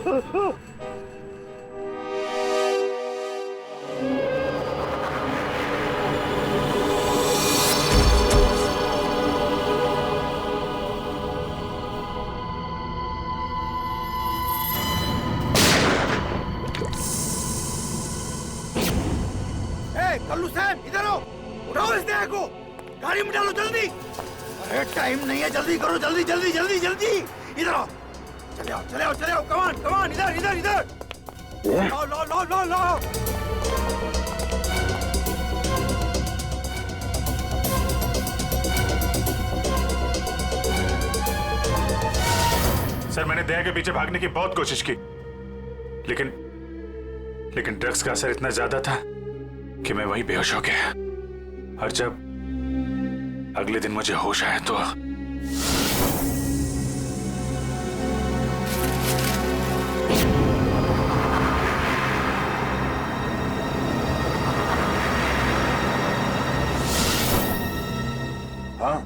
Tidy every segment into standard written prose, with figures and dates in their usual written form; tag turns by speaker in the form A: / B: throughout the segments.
A: कल्लू साहब इधर आओ, उठाओ इस देह को, गाड़ी में डालो जल्दी। अरे टाइम नहीं है, जल्दी करो, जल्दी जल्दी जल्दी जल्दी। इधर आओ, चले आओ चले आओ चले आओ, कमान कमान, इधर इधर इधर, लो लो लो लो लो।
B: सर मैंने देह के पीछे भागने की बहुत कोशिश की, लेकिन ड्रग्स का असर इतना ज्यादा था कि मैं वहीं बेहोश हो गया। और जब अगले दिन मुझे होश आया तो
C: हाँ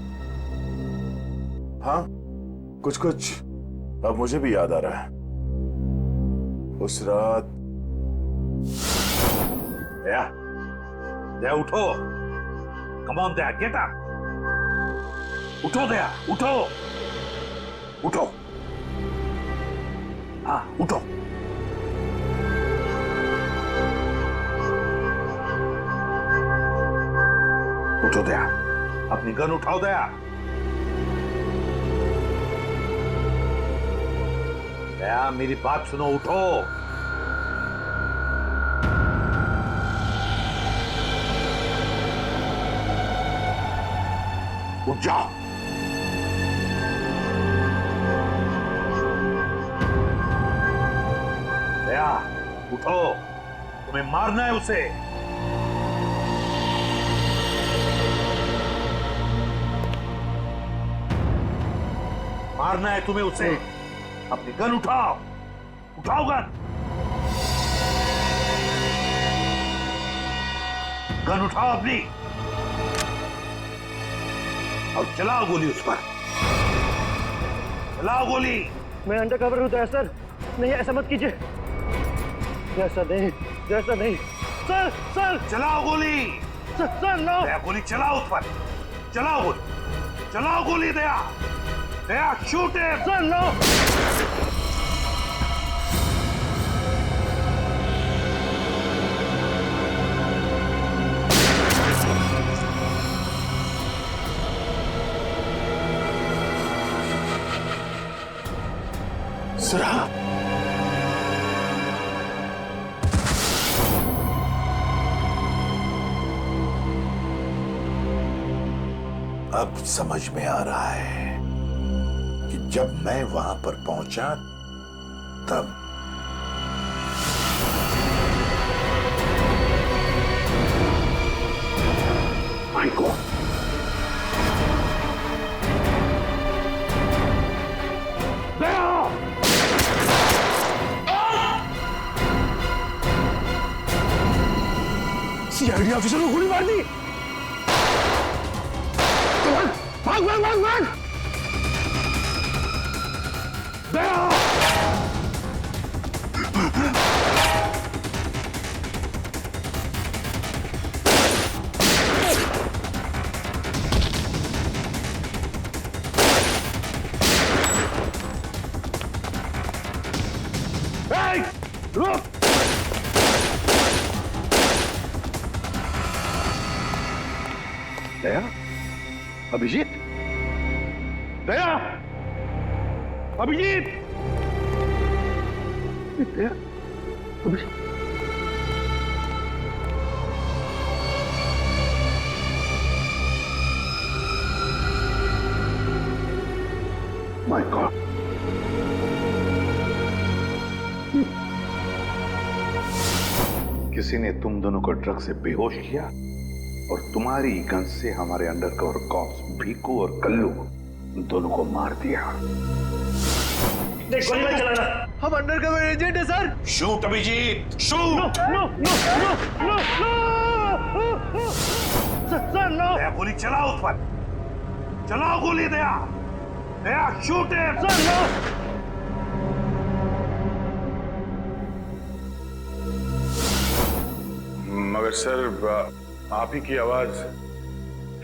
C: हाँ, कुछ कुछ अब मुझे भी याद आ रहा है। उस रात
D: दया उठो, come on Daya, get up, उठो दया, उठो उठो, हाँ उठो। उठो दया, अपनी गन उठाओ दया। दया मेरी बात सुनो, उठो। उठ जाओ। दया उठो, तुम्हें मारना है उसे। मारना है तुम्हें उसे। अपनी गन उठाओ, उठाओ गन, गन उठाओ अपनी और चलाओ गोली उस पर, चलाओ गोली।
E: मैं अंडर कवर हूँ सर, नहीं ऐसा मत कीजिए, ऐसा नहीं, ऐसा नहीं सर। सर
D: चलाओ गोली,
E: सर नो।
D: दया गोली चलाओ उस पर, चलाओ गोली, चलाओ गोली। Daya, Daya shoot him.
E: Sir no.
C: सुरा, अब समझ में आ रहा है कि जब मैं वहां पर पहुंचा तब
D: माय गॉड,
E: सीआईडी ऑफिसर को गोली मार दी। भाग भाग भाग भाग। दया रुक।
D: दया, अभिजीत, दया, अभिजीत, दया, अभिजीत। माय गॉड, किसी ने तुम दोनों को ड्रग से बेहोश किया और तुम्हारी गन से हमारे अंडरकवर कॉप्स भीकू और कल्लू दोनों को मार दिया।
E: गोली मत चलाना, हम अंडरकवर एजेंट है sir.
D: Shoot Abhijeet, shoot.
E: No no no no no sir no.
D: Daya गोली चलाओ उस पर, चलाओ गोली। Daya, Daya shoot him.
E: Sir no.
B: मगर सर आप ही की आवाज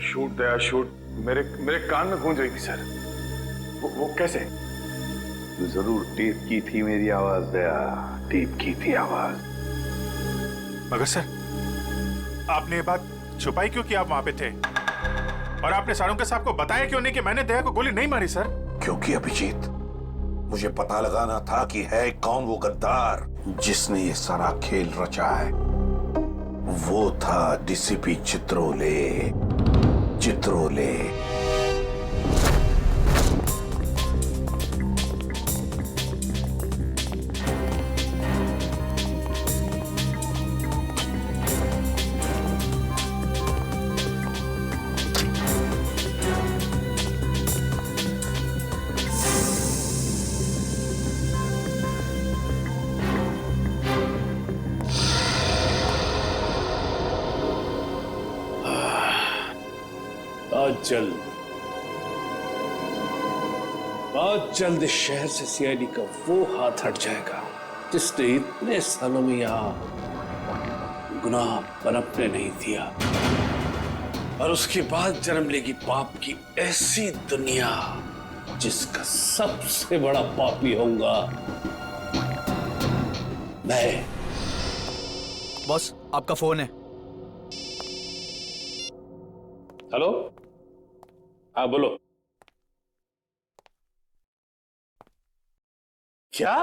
B: शूट दया शूट मेरे कान में गूंज रही थी सर। वो कैसे?
D: जरूर टेप की थी मेरी आवाज दया, टेप की थी आवाज।
B: मगर सर आपने ये बात छुपाई क्यों कि आप वहां पे थे? और आपने सारंग साहब को बताया क्यों नहीं कि मैंने दया को गोली नहीं मारी सर?
C: क्योंकि अभिजीत, मुझे पता लगाना था कि है कौन वो गद्दार जिसने ये सारा खेल रचा है। वो था डीसीपी चित्रोले। चित्रोले
F: बहुत जल्द इस शहर से सीआईडी का वो हाथ हट जाएगा जिसने इतने सालों में यहां गुनाह पनपने नहीं दिया, और उसके बाद जन्म लेगी पाप की ऐसी दुनिया जिसका सबसे बड़ा पापी होऊंगा मैं।
A: बॉस आपका फोन है।
F: हेलो, हाँ बोलो। क्या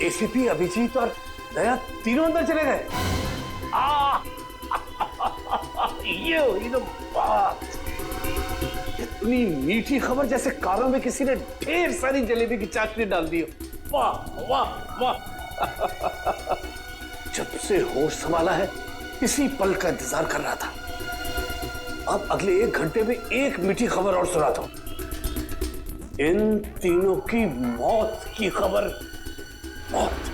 F: एसीपी अभिजीत और दया तीनों अंदर चले गए? ये हुई ना बात। इतनी मीठी खबर जैसे कारों में किसी ने ढेर सारी जलेबी की चाशनी डाल दी हो। वाह वाह वाह। जब से होश संभाला है इसी पल का इंतजार कर रहा था। अब अगले 1 घंटे में एक मीठी खबर और सुनाता हूं। इन तीनों की मौत की खबर। मौत।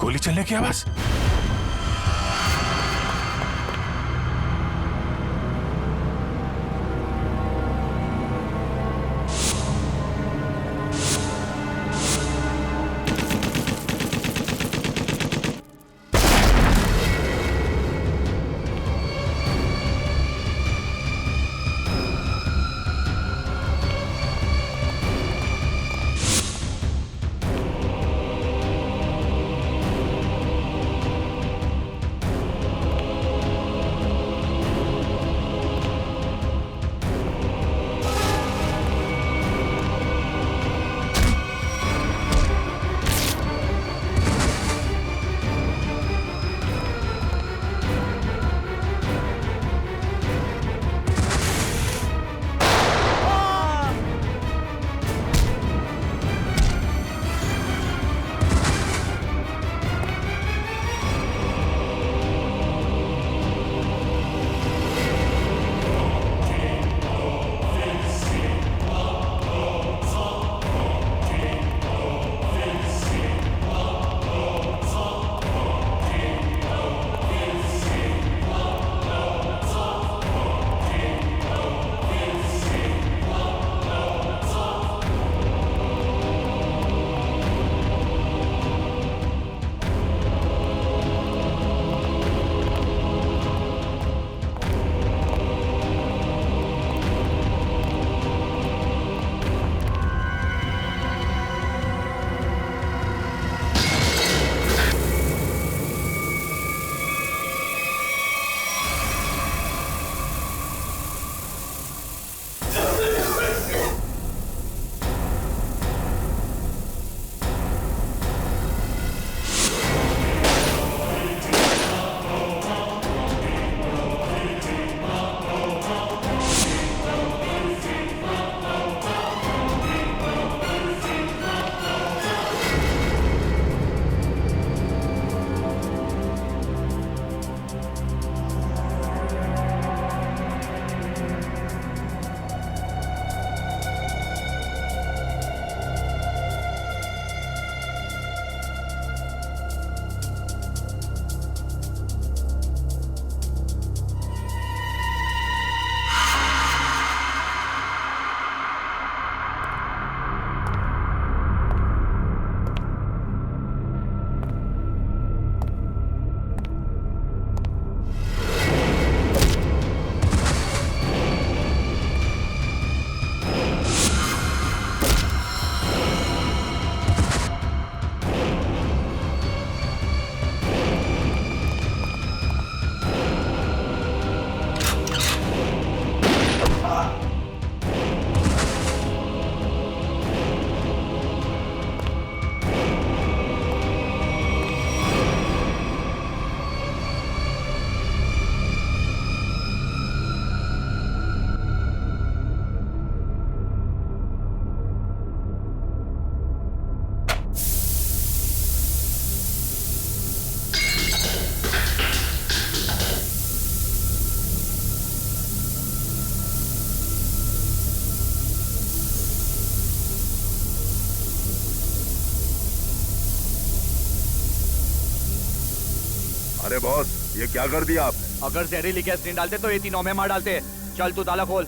B: गोली चलने की आवाज।
D: अरे बॉस, ये क्या कर दिया आपने?
A: अगर जहरीली गैस नहीं डालते तो ये तीनों में मार डालते। चल तू ताला खोल।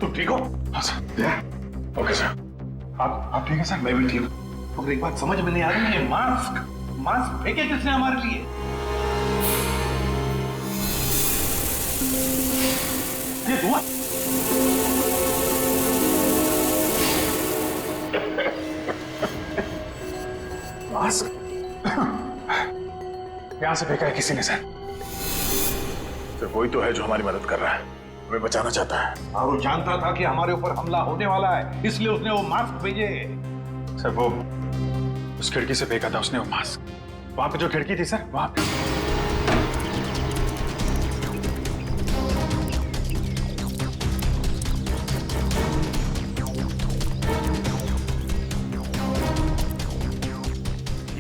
B: तुम ठीक हो? हाँ सर। Okay sir. आप ठीक है सर?
D: मैं भी ठीक हूँ। मगर एक बात समझ में नहीं आ रही, ये मास्क फेंके किसने हमारे लिए? ये धुआं
B: मास्क यहां से फेंका है किसी ने सर। कोई तो है जो हमारी मदद कर रहा है, हमें बचाना चाहता है।
D: और वो जानता था कि हमारे ऊपर हमला होने वाला है, इसलिए उसने वो मास्क भेजे।
B: सर वो उस खिड़की से फेंका था उसने वो मास्क। वहां पे जो खिड़की थी सर, वहां पे।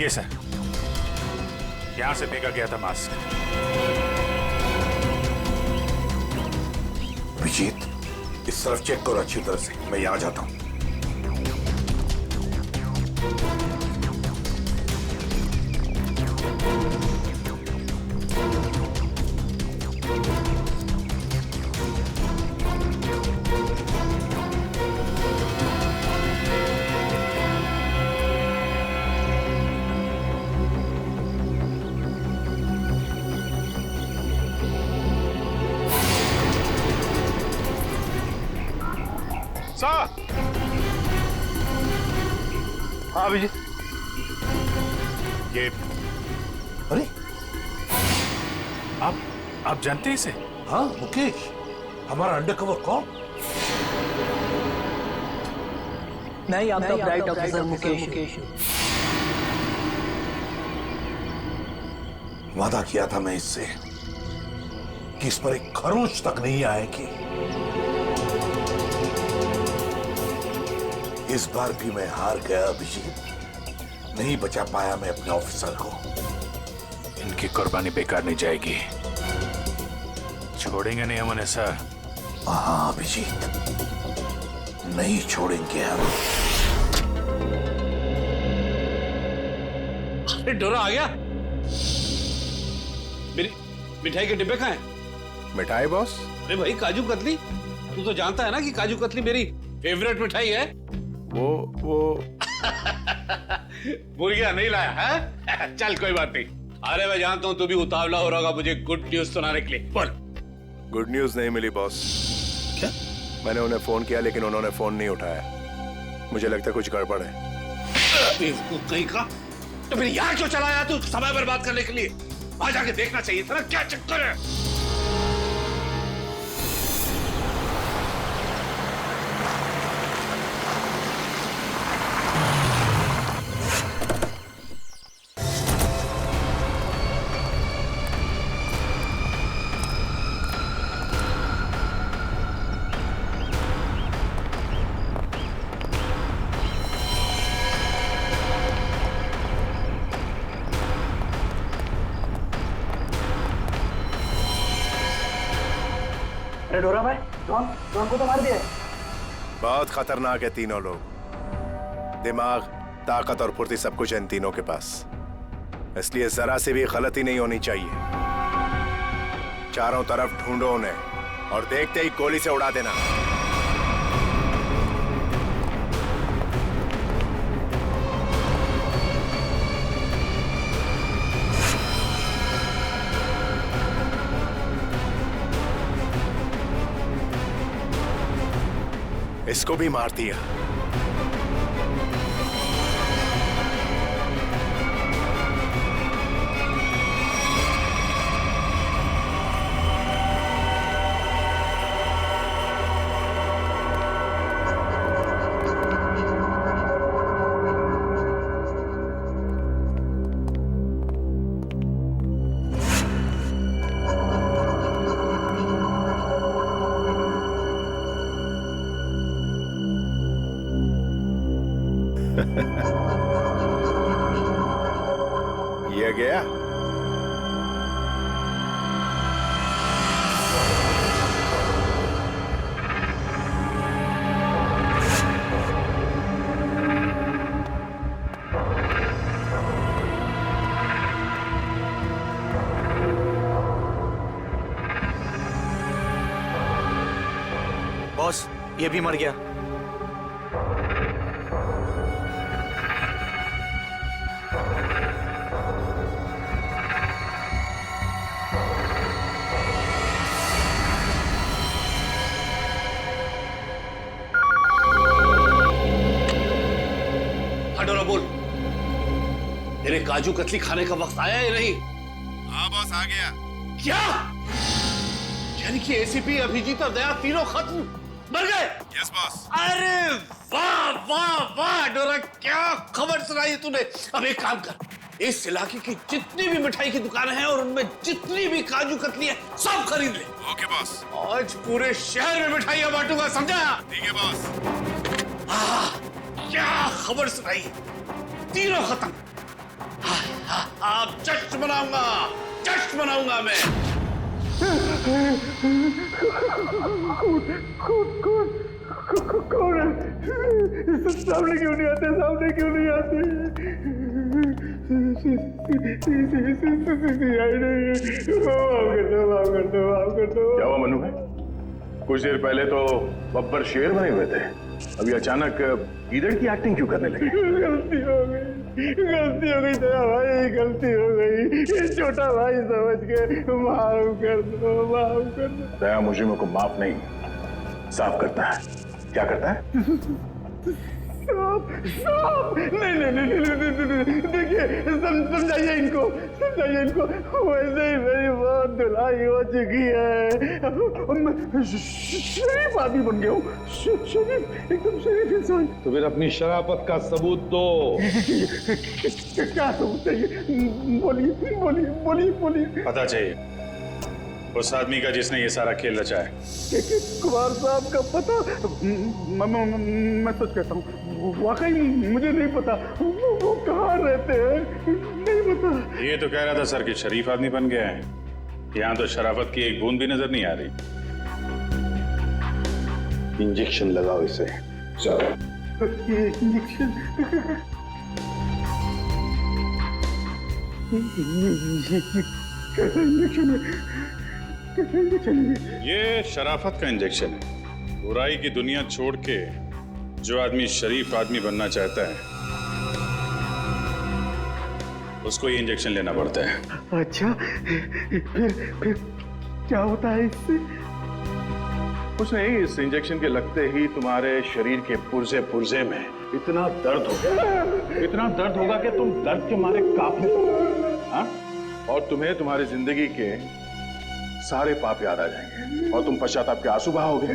B: ये सर, यहां से फेंका गया था मास्क।
C: अभिजीत, इस तरफ चेक करो अच्छी तरह से, मैं यहां जाता हूं।
B: हाँ अभिजीत, ये
C: अरे
B: आप जानते हैं इसे?
C: हाँ मुकेश, हमारा अंडरकवर कौन?
G: नहीं, आपका ब्राइट ऑफिसर मुकेश।
C: वादा किया था मैं इससे कि इस पर एक खरोंच तक नहीं आएगी। इस बार भी मैं हार गया अभिजीत, नहीं बचा पाया मैं अपने ऑफिसर को।
B: इनकी कुर्बानी बेकार नहीं जाएगी, छोड़ेंगे नहीं हम उन्हें सर।
C: हाँ अभिजीत, नहीं छोड़ेंगे हम।
F: डोरा आ गया। मेरी मिठाई के डिब्बे कहाँ हैं?
H: मिठाई बॉस?
F: अरे भाई काजू कतली, तू तो जानता है ना कि काजू कतली मेरी फेवरेट मिठाई है।
H: वो
F: भूल गया, नहीं लाया है? चल कोई बात नहीं। अरे मैं जानता हूँ तू भी उतावला हो रहा होगा मुझे गुड न्यूज सुनाने के लिए। बोल।
H: गुड न्यूज नहीं मिली बॉस।
F: क्या?
H: मैंने उन्हें फोन किया लेकिन उन्होंने फोन नहीं उठाया। मुझे लगता है कुछ गड़बड़ है।
F: बेवकूफ कहीं का, तो फिर यहाँ क्यों चला आया तू समय बर्बाद करने के लिए? वहां जाके देखना चाहिए था ना क्या चक्कर है।
E: अरे डोरा भाई, डॉन को तो मार दिया।
H: बहुत खतरनाक है तीनों लोग। दिमाग, ताकत और फुर्ती सब कुछ है इन तीनों के पास, इसलिए जरा सी भी गलती नहीं होनी चाहिए। चारों तरफ ढूंढो उन्हें और देखते ही गोली से उड़ा देना। इसको भी मार दिया। ये गया।
A: बॉस, ये भी मर गया।
F: हटोरा बोल, तेरे काजू कतली खाने का वक्त आया या नहीं?
H: हाँ बॉस, आ गया।
F: क्या? यानी कि एसीपी, अभिजीत और दया तीनों खत्म, मर गए?
H: Yes boss.
F: अरे वाह वाह वाह डोरा, क्या खबर सुनाई तूने। अब एक काम कर, इस इलाके की जितनी भी मिठाई की दुकानें हैं और उनमें जितनी भी काजू कतली है सब खरीद ले।
H: Okay boss.
F: आज पूरे शहर में मिठाइयां बांटूंगा, समझा?
H: ठीक है बॉस।
F: क्या खबर सुनाई, तीनों खत्म। अब जश्न मनाऊंगा, जश्न मनाऊंगा मैं।
E: कौन है? सामने क्यों नहीं आते? सामने क्यों नहीं आते?
D: क्या हुआ मनु भाई? कुछ देर पहले तो बब्बर शेर बने हुए थे, अभी अचानक ईदड़ की एक्टिंग क्यों करने लगे?
E: गलती हो गई दया भाई, गलती हो गई। छोटा भाई समझ के माफ कर दो, माफ कर दो।
D: दया मुजरिमों को माफ नहीं, साफ करता है। क्या करता है? नहीं, देखिए समझाइए इनको, वैसे ही मेरी बहुत धुलाई हो चुकी है। मैं शरीफ आदमी बन गया हूँ, शरीफ, एकदम शरीफ इंसान। तो फिर अपनी शराफत का सबूत दो।
E: क्या सबूत चाहिए? बोलिए।
B: पता चाहिए उस आदमी का जिसने ये सारा खेल रचा है।
E: कुमार साहब का पता? मैं सच कहता हूँ, वाकई मुझे नहीं पता। वो कहाँ रहते हैं, नहीं पता।
B: ये तो कह रहा था सर कि शरीफ आदमी बन गया है, यहाँ तो शराफत की एक बूंद भी नजर नहीं आ रही।
D: इंजेक्शन लगाओ इसे। चलो।
B: ये शराफत का इंजेक्शन है। बुराई की दुनिया छोड़ के जो आदमी शरीफ आदमी बनना चाहता है उसको ये इंजेक्शन लेना पड़ता है।
E: अच्छा, फिर क्या होता है इससे?
D: कुछ नहीं, इस इंजेक्शन के लगते ही तुम्हारे शरीर के पुर्जे में इतना दर्द होगा कि तुम दर्द के मारे कांपने लगोगे। हाँ? और तुम्हें तुम्हारी जिंदगी के सारे पाप याद आ जाएंगे और तुम पश्चाताप के आंसू बहाओगे।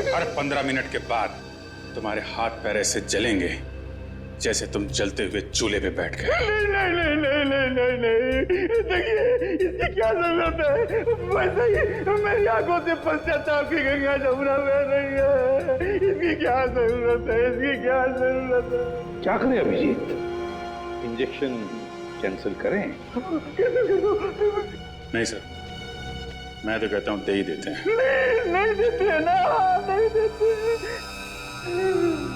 B: हर 15 मिनट के बाद तुम्हारे हाथ पैर ऐसे जलेंगे जैसे तुम जलते हुए चूल्हे पे बैठ गए।
E: नहीं, देखिए इसकी क्या जरूरत है? वैसे ही मेरी आंखों से पश्चाताप की गंगा जमुना बह रही है। इसकी क्या जरूरत है?
D: क्या करें अभिजीत? इंजेक्शन कैंसिल करें?
B: नहीं सर, मैं तो कहता हूँ दे ही देते हैं।
E: नहीं देते ना, नहीं देते।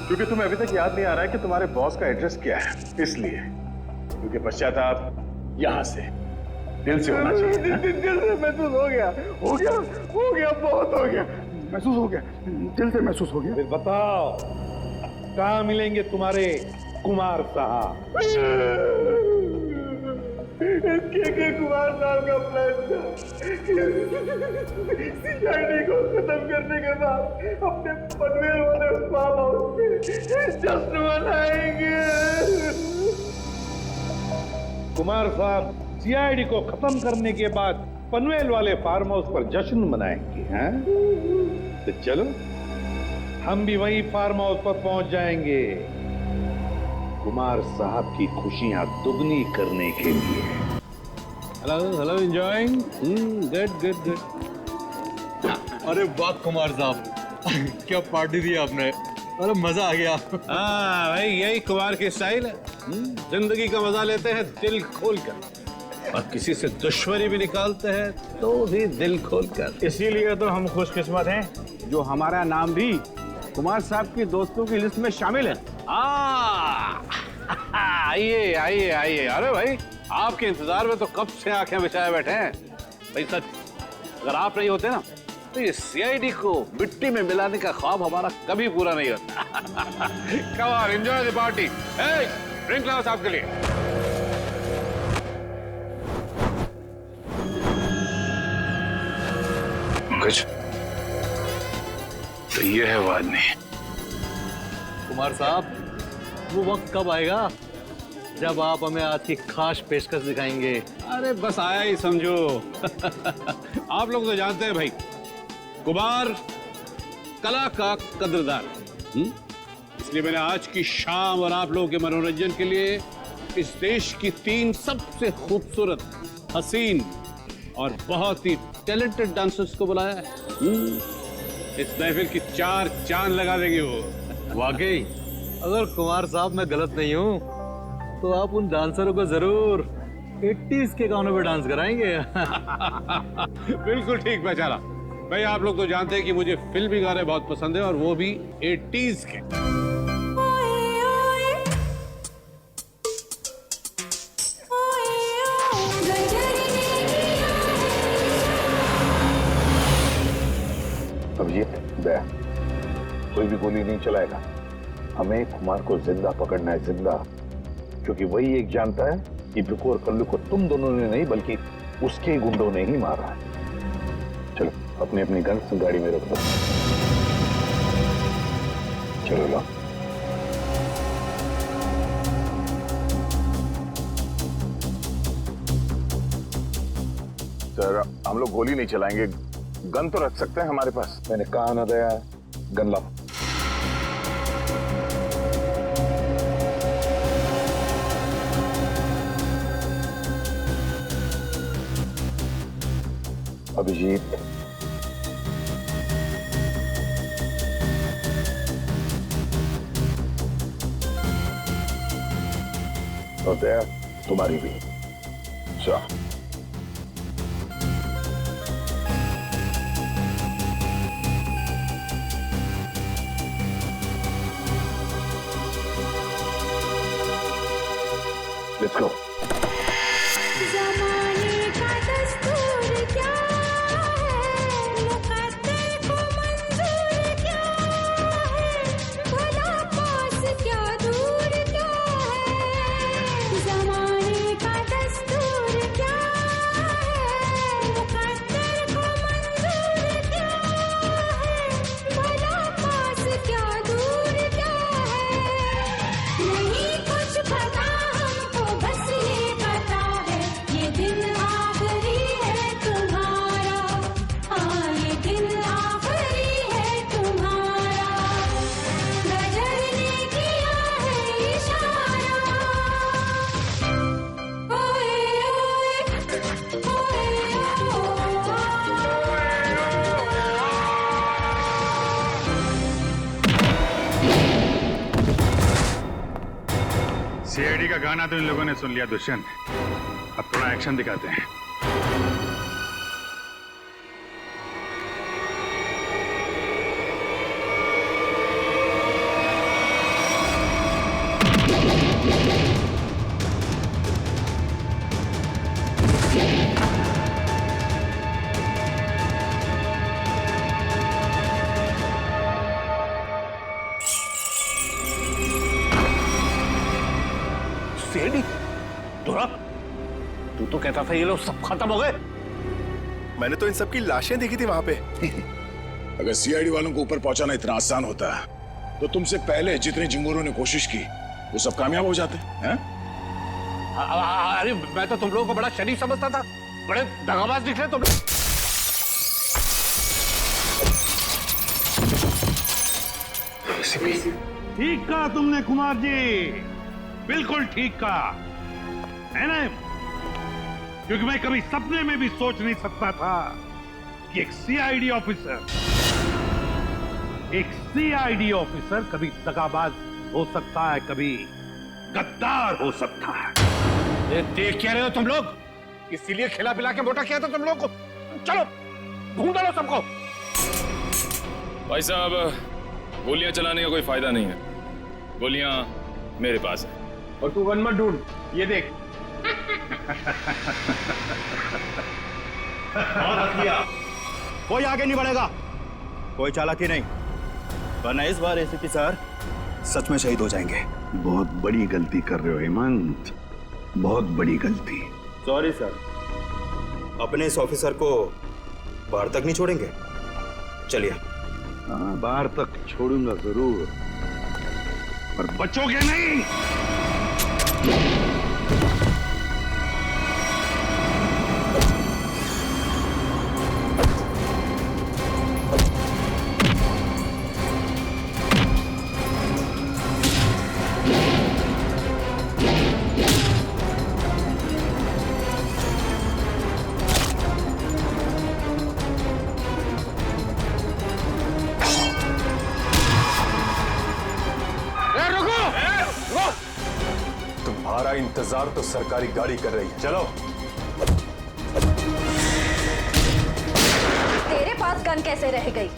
D: क्योंकि तुम्हें अभी तक याद नहीं आ रहा है कि तुम्हारे बॉस का एड्रेस क्या है, इसलिए। क्योंकि पश्चाताप यहाँ से, दिल से होना चाहिए।
E: दिल से महसूस हो गया, बहुत हो गया, महसूस हो गया, दिल से महसूस हो गया।
D: फिर बताओ कहाँ मिलेंगे तुम्हारे कुमार साहब?
E: के कुमार साहब कुमार का प्लान था सीआईडी को खत्म करने के बाद अपने पनवेल वाले फार्म हाउस पे जश्न मनाएंगे।
D: कुमार साहब सीआईडी को खत्म करने के बाद पनवेल वाले फार्म हाउस पर जश्न मनाएंगे, हैं? तो चलो हम भी वही फार्म हाउस पर पहुंच जाएंगे कुमार साहब की खुशियां दुगनी करने के लिए।
F: Hello enjoying, good good good.
I: अरे वाह कुमार साहब, क्या पार्टी दी आपने, अरे मजा आ गया।
F: हाँ भाई, यही कुमार की स्टाइल है। जिंदगी का मजा लेते हैं दिल खोल कर, और किसी से दुश्मनी भी निकालते हैं तो भी दिल खोल कर।
E: इसीलिए तो हम खुशकिस्मत हैं जो हमारा नाम भी कुमार साहब की दोस्तों की लिस्ट में शामिल है।
F: आइए आइए आइए। अरे भाई, आपके इंतजार में तो कब से आंखें बिछाए बैठे हैं। भाई सच, अगर आप नहीं होते ना तो ये सीआईडी को मिट्टी में मिलाने का ख्वाब हमारा कभी पूरा नहीं होता। Come on, enjoy the party. Drink लाओ साहब के लिए।
D: कुछ तो ये है वो आदमी।
I: कुमार साहब, वो वक्त कब आएगा जब आप हमें आज की खास पेशकश दिखाएंगे?
F: अरे बस आया ही समझो। आप लोग तो जानते हैं भाई, कुमार कला का कदरदान। इसलिए मैंने आज की शाम और आप लोगों के मनोरंजन के लिए इस देश की 3 सबसे खूबसूरत, हसीन और बहुत ही टैलेंटेड डांसर्स को बुलाया है। इस महफिल की 4 चांद लगा देंगे वो।
I: वाकई, अगर कुमार साहब मैं गलत नहीं हूँ तो आप उन डांसरों को जरूर 80s के गानों पे डांस कराएंगे।
F: बिल्कुल ठीक पहचाना भाई। आप लोग तो जानते हैं कि मुझे फिल्मी गाने बहुत पसंद है, और वो भी 80s के।
D: अब ये दया, कोई भी गोली नहीं चलाएगा। हमें कुमार को जिंदा पकड़ना है, जिंदा, क्योंकि वही एक जानता है कि बिकू और कल्लू को तुम दोनों ने नहीं बल्कि उसके गुंडों ने ही मारा है। चलो अपनी अपनी गन गाड़ी में रख दो। चलो लो।
E: सर, हम लोग गोली नहीं चलाएंगे, गन तो रख सकते हैं हमारे पास।
D: मैंने कहा ना दया, गन लाओ। अभिजीत, और दया तुम्हारी भी। चलो लेट्स गो। सीआईडी का गाना तो इन लोगों ने सुन लिया दुष्यंत, अब थोड़ा एक्शन दिखाते हैं।
F: तू तो कहता था ये लोग सब खत्म हो गए।
H: मैंने तो इन सब की लाशें देखी थी वहां पे।
J: अगर सीआईडी वालों को ऊपर पहुंचाना इतना आसान होता तो तुमसे पहले जितने जिंगोरों ने कोशिश की वो सब कामयाब हो जाते हैं?
F: अरे मैं तो तुम लोगों को बड़ा शरीफ समझता था, बड़े दगाबाज निकले तुम।
E: ठीक कहा तुमने कुमार जी, बिल्कुल ठीक कहा है ना, क्योंकि मैं कभी सपने में भी सोच नहीं सकता था कि एक सीआईडी ऑफिसर कभी दगाबाज हो सकता है, कभी गद्दार हो सकता है।
F: ये देख क्या रहे हो तुम लोग? इसीलिए खिला पिला के मोटा किया था तुम लोग को। चलो ढूंढ लो सबको।
K: भाई साहब, गोलियां चलाने का कोई फायदा नहीं है, गोलियां मेरे पास है।
E: और तू गन मत ढूंढ, ये देख।
A: कोई आगे नहीं बढ़ेगा, कोई चालाकी नहीं, वरना इस बार एसीपी सर सच में शहीद हो जाएंगे।
E: बहुत बड़ी गलती कर रहे हो हेमंत, बहुत बड़ी गलती।
A: सॉरी सर, अपने इस ऑफिसर को बाहर तक नहीं छोड़ेंगे। चलिए।
E: हाँ, बाहर तक छोड़ूंगा जरूर, पर बचोगे नहीं।
H: तुम्हारा इंतजार तो सरकारी गाड़ी कर रही है, चलो।
L: तेरे पास गन कैसे रह गई?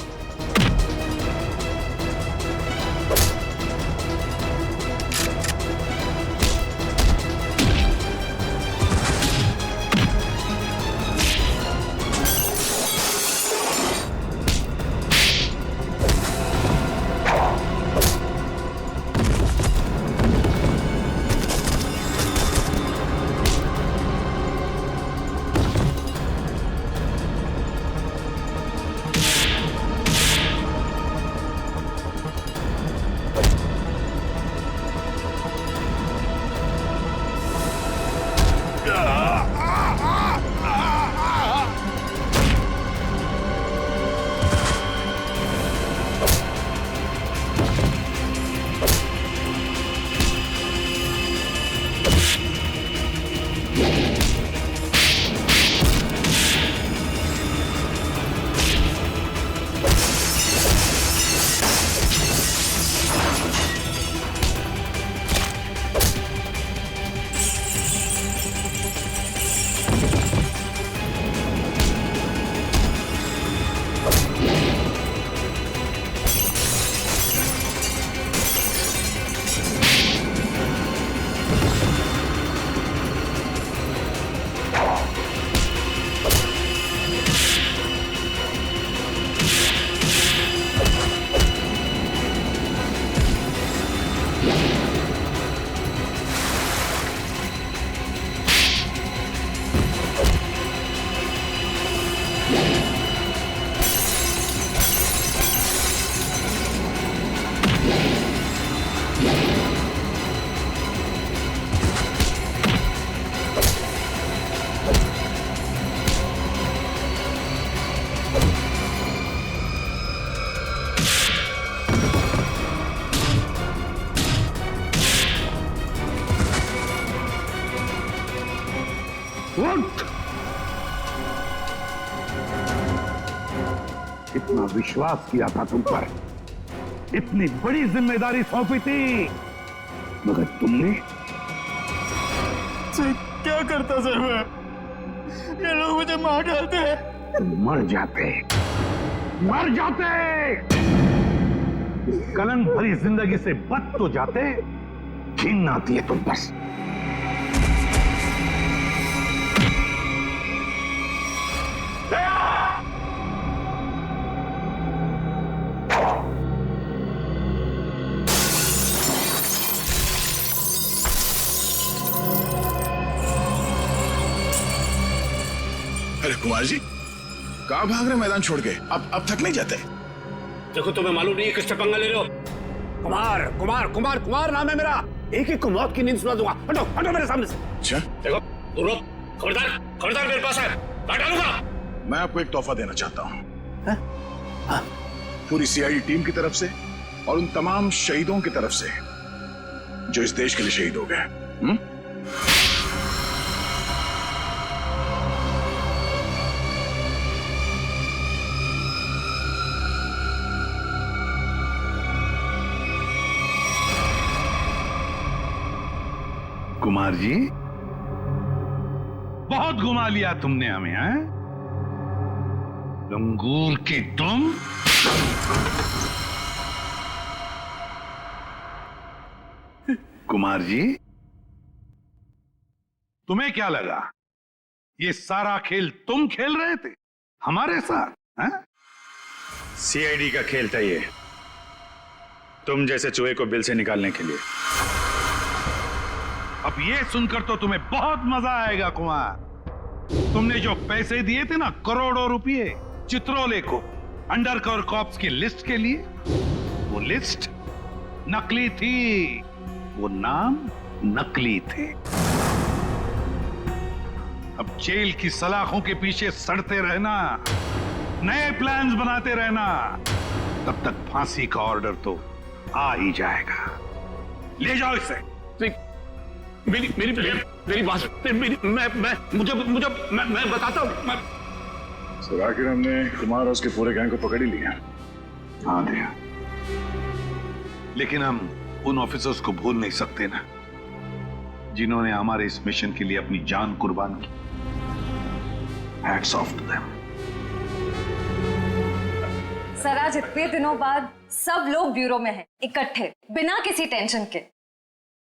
L: इतना विश्वास किया था तुम पर, इतनी बड़ी जिम्मेदारी सौंपी थी, मगर तुमने।
A: क्या करता सर मैं? ये लोग मुझे मार डालते हैं।
E: मर जाते, मर जाते। कलन भरी जिंदगी से बच तो जाते, घिन आती है तुम बस।
J: अरे कुमार जी, कहाँ भाग रहे मैदान छोड़ के? अब थक नहीं जाते?
F: देखो तुम्हें मालूम नहीं है किससे पंगा ले रहे हो? कुमार कुमार कुमार कुमार नाम है मेरा। एक एक को मौत की नींद सुला दूंगा। हटो हटो मेरे सामने से।
J: अच्छा,
F: देखो दूर रहो। खबरदार खबरदार, मेरे पास है, काट डालूंगा।
J: मैं आपको एक तोहफा देना चाहता हूँ, पूरी सीआईडी टीम की तरफ से और उन तमाम शहीदों की तरफ से जो इस देश के लिए शहीद हो गए।
L: कुमार जी, बहुत घुमा लिया तुमने हमें, हैं? लंगूर की तुम। कुमार जी, तुम्हें क्या लगा ये सारा खेल तुम खेल रहे थे हमारे साथ, हैं?
D: सीआईडी का खेल था ये, तुम जैसे चूहे को बिल से निकालने के लिए।
L: अब ये सुनकर तो तुम्हें बहुत मजा आएगा कुमार। तुमने जो पैसे दिए थे ना, करोड़ों रुपए चित्रोले को अंडरकवर कॉप्स की लिस्ट के लिए, वो लिस्ट नकली थी, वो नाम नकली थे। अब जेल की सलाखों के पीछे सड़ते रहना, नए प्लान्स बनाते रहना, तब तक फांसी का ऑर्डर तो आ ही जाएगा। ले जाओ इसे।
F: मेरी मेरी मेरी बात, मैं बताता हूँ।
J: सर, आखिर हमने कुमार और उसके पूरे गैंग को पकड़ ही लिया।
L: हाँ दिया, लेकिन हम उन ऑफिसर्स को भूल नहीं सकते ना, जिन्होंने हमारे इस मिशन के लिए अपनी जान कुर्बान की। Hats off to them.
M: Sir, आज इतने दिनों बाद सब लोग ब्यूरो में हैं, इकट्ठे, बिना किसी टेंशन के।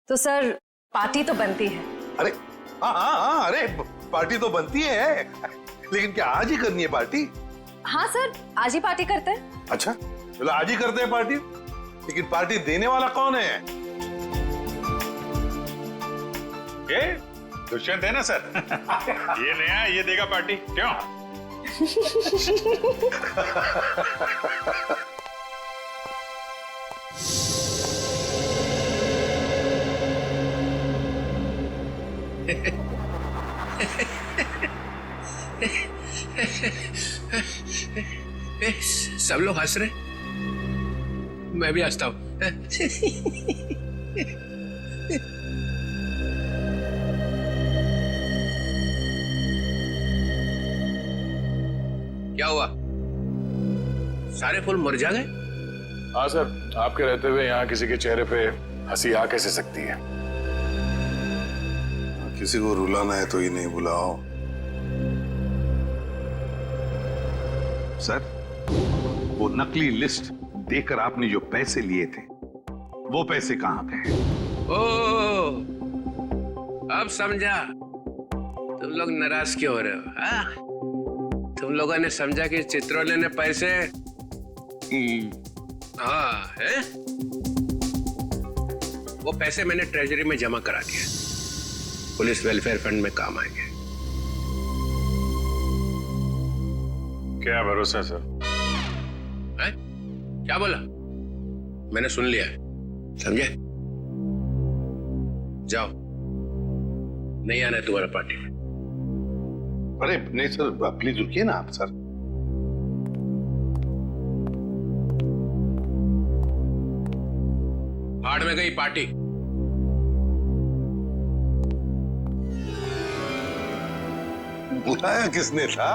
M: तो सर, पार्टी तो बनती है।
A: अरे हाँ, अरे पार्टी तो बनती है, लेकिन क्या आज ही करनी है पार्टी?
M: हाँ सर, आज ही पार्टी करते हैं।
A: अच्छा, चलो आज ही करते हैं पार्टी, लेकिन पार्टी देने वाला कौन है?
B: ये दुष्यंत है ना सर। ये नया, ये देगा पार्टी, क्यों?
F: सब लोग हंस रहे, मैं भी हंसता हूं। क्या हुआ? सारे फूल मर जा गए?
J: हाँ सर, आपके रहते हुए यहाँ किसी के चेहरे पे हंसी आ कैसे सकती है?
C: किसी को रुलाना है तो इन्हें बुलाओ।
L: सर, वो नकली लिस्ट देकर आपने जो पैसे लिए थे, वो पैसे कहां गए?
F: ओ, अब समझा तुम लोग नाराज क्यों हो रहे हो? हाँ, तुम लोगों ने समझा कि चित्रोले ने पैसे, हाँ है, वो पैसे मैंने ट्रेजरी में जमा करा दिए, पुलिस वेलफेयर फंड में काम आएंगे।
B: क्या भरोसा सर?
F: है? क्या बोला? मैंने सुन लिया है, समझे? जाओ, नहीं आना है तुम्हारा पार्टी में।
L: अरे नहीं सर, प्लीज रुकिए ना आप सर।
F: भाड़ में गई पार्टी।
C: बुलाया किसने था?